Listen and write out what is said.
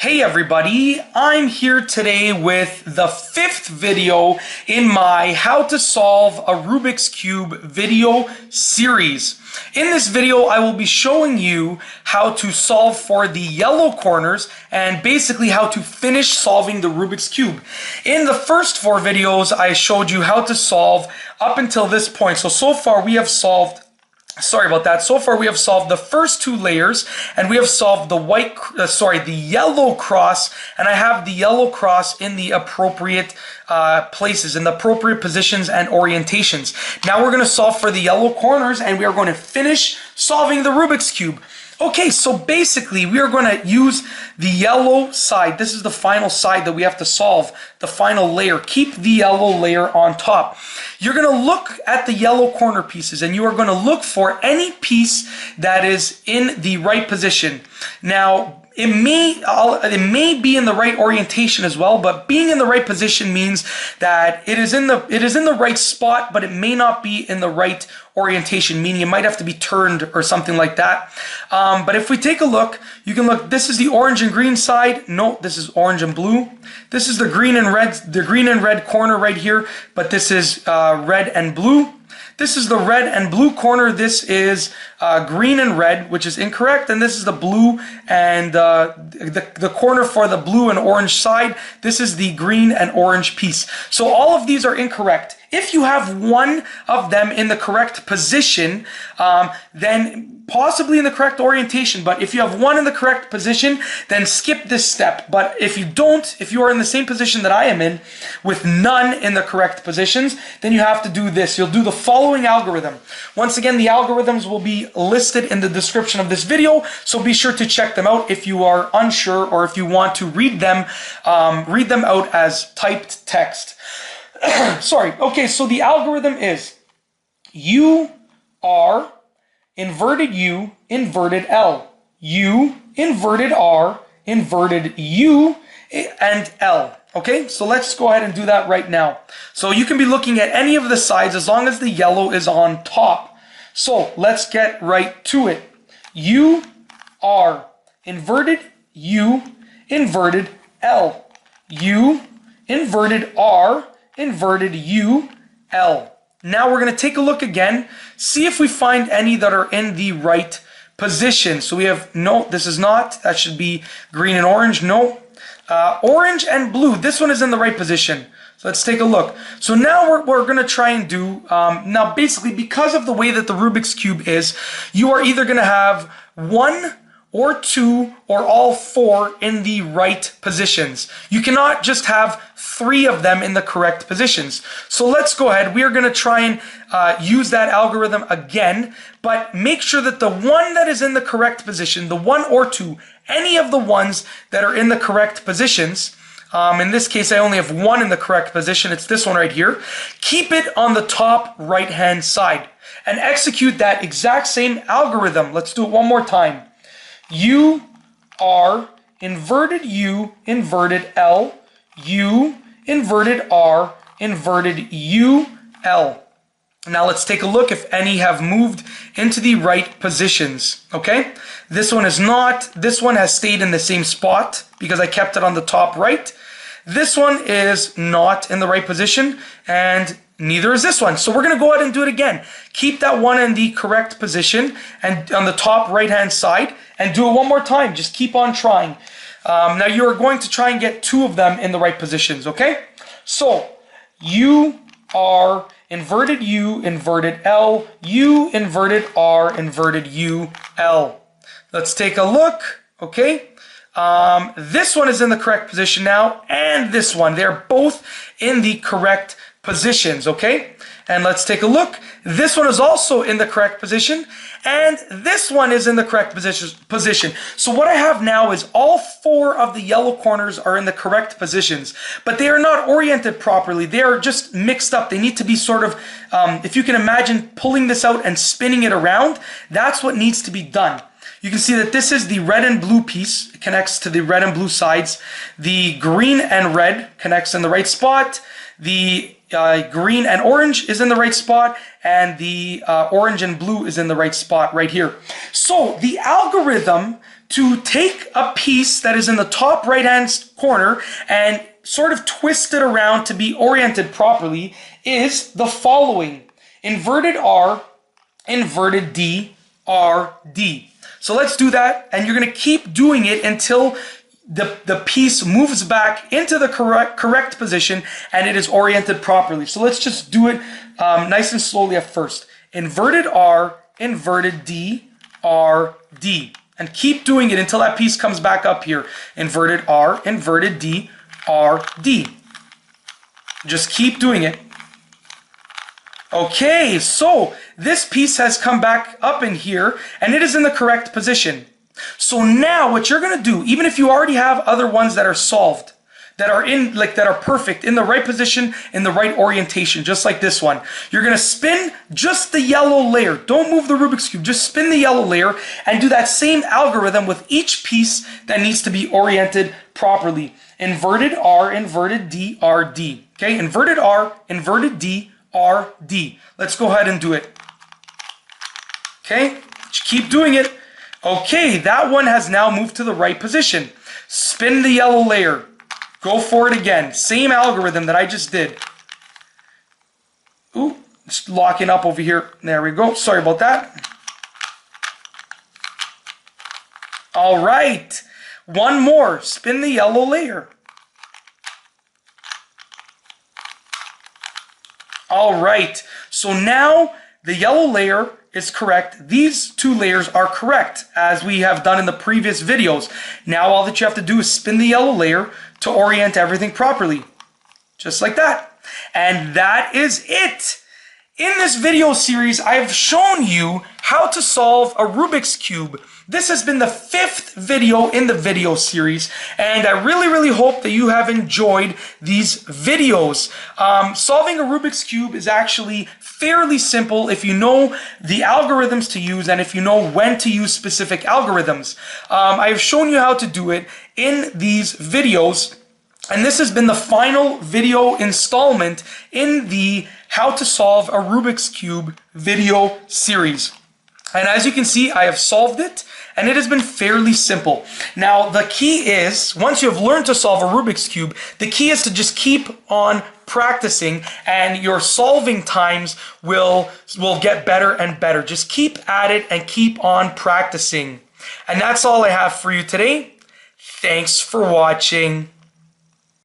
Hey everybody, I'm here today with the fifth video in my How to Solve a Rubik's Cube video series. In this video, I will be showing you how to solve for the yellow corners and basically how to finish solving the Rubik's Cube. In the first four videos, I showed you how to solve up until this point. So far we have solved So far we have solved the first two layers, and we have solved the yellow cross, and I have the yellow cross in the appropriate places, in the appropriate positions and orientations. Now we're going to solve for the yellow corners, and we are going to finish solving the Rubik's Cube. Okay, so basically we are going to use the yellow side. This is the final side that we have to solve, the final layer. Keep the yellow layer on top. You're going to look at the yellow corner pieces, and you are going to look for any piece that is in the right position. Now, it may be in the right orientation as well, but being in the right position means that it is in the right spot, but it may not be in the right orientation, meaning it might have to be turned or something like that. But if we take a look, you can look. This is the orange and green side. No, this is orange and blue. This is the green and red corner right here, but this is red and blue. This is the red and blue corner. This is green and red, which is incorrect. And this is the blue and the corner for the blue and orange side. This is the green and orange piece. So all of these are incorrect. If you have one of them in the correct position, then possibly in the correct orientation, but if you have one in the correct position, then skip this step. But if you don't, if you are in the same position that I am in, with none in the correct positions, then you have to do this. You'll do the following algorithm. Once again, the algorithms will be listed in the description of this video, so be sure to check them out if you are unsure or if you want to read them out as typed text. Sorry. Okay, so the algorithm is U, R, inverted U, inverted L. U, inverted R, inverted U, and L. Okay, so let's go ahead and do that right now. So you can be looking at any of the sides as long as the yellow is on top. So let's get right to it. U, R, inverted U, inverted L. U, inverted R, inverted U, L. Now we're going to take a look again, see if we find any that are in the right position. So we have, no, this is not, that should be green and orange, no. Orange and blue, this one is in the right position. So let's take a look. So now we're going to try and do, now basically because of the way that the Rubik's Cube is, you are either going to have one or two or all four in the right positions. You cannot just have three of them in the correct positions. So let's go ahead. We are going to try and use that algorithm again, but make sure that the one that is in the correct position, the one or two, any of the ones that are in the correct positions, in this case, I only have one in the correct position. It's this one right here. Keep it on the top right-hand side and execute that exact same algorithm. Let's do it one more time. U, R, inverted U, inverted L, U, inverted R, inverted U, L. Now let's take a look if any have moved into the right positions, okay? This one is not. This one has stayed in the same spot because I kept it on the top right. This one is not in the right position, and neither is this one. So we're going to go ahead and do it again. Keep that one in the correct position and on the top right-hand side, and do it one more time. Just keep on trying. Now you are going to try and get two of them in the right positions, okay? So U, R, inverted U, inverted L, U, inverted R, inverted U, L. Let's take a look, okay? This one is in the correct position now, and this one. They're both in the correct positions, okay? And let's take a look. This one is also in the correct position, and this one is in the correct position. So what I have now is all four of the yellow corners are in the correct positions, but they are not oriented properly. They are just mixed up. They need to be sort of, if you can imagine pulling this out and spinning it around, that's what needs to be done. You can see that this is the red and blue piece. It connects to the red and blue sides. The green and red connects in the right spot. The green and orange is in the right spot, and the orange and blue is in the right spot right here. So the algorithm to take a piece that is in the top right hand corner and sort of twist it around to be oriented properly is the following: inverted R, inverted D, R, D. So let's do that, and you're going to keep doing it until the piece moves back into the correct position and it is oriented properly. So let's just do it nice and slowly at first. Inverted R, inverted D, R, D. And keep doing it until that piece comes back up here. Inverted R, inverted D, R, D. Just keep doing it. Okay, so this piece has come back up in here and it is in the correct position. So now what you're going to do, even if you already have other ones that are solved, that are perfect, in the right position, in the right orientation, just like this one, you're going to spin just the yellow layer. Don't move the Rubik's Cube, just spin the yellow layer and do that same algorithm with each piece that needs to be oriented properly. Inverted R, inverted D, R, D. Okay, inverted R, inverted D, R, D. Let's go ahead and do it. Okay, keep doing it. Okay, that one has now moved to the right position. Spin the yellow layer. Go for it again. Same algorithm that I just did. Ooh, it's locking up over here. There we go. Sorry about that. All right. One more. Spin the yellow layer. All right. So now the yellow layer is correct. These two layers are correct, as we have done in the previous videos. Now all that you have to do is spin the yellow layer to orient everything properly. Just like that. And that is it. In this video series, I've shown you how to solve a Rubik's Cube. This has been the 5th video in the video series, and I really hope that you have enjoyed these videos. Solving a Rubik's Cube is actually fairly simple if you know the algorithms to use and if you know when to use specific algorithms. I've shown you how to do it in these videos, and this has been the final video installment in the How to Solve a Rubik's Cube video series. And as you can see, I have solved it, and it has been fairly simple. Now, the key is, once you have learned to solve a Rubik's Cube, the key is to just keep on practicing, and your solving times will get better and better. Just keep at it and keep on practicing. And that's all I have for you today. Thanks for watching.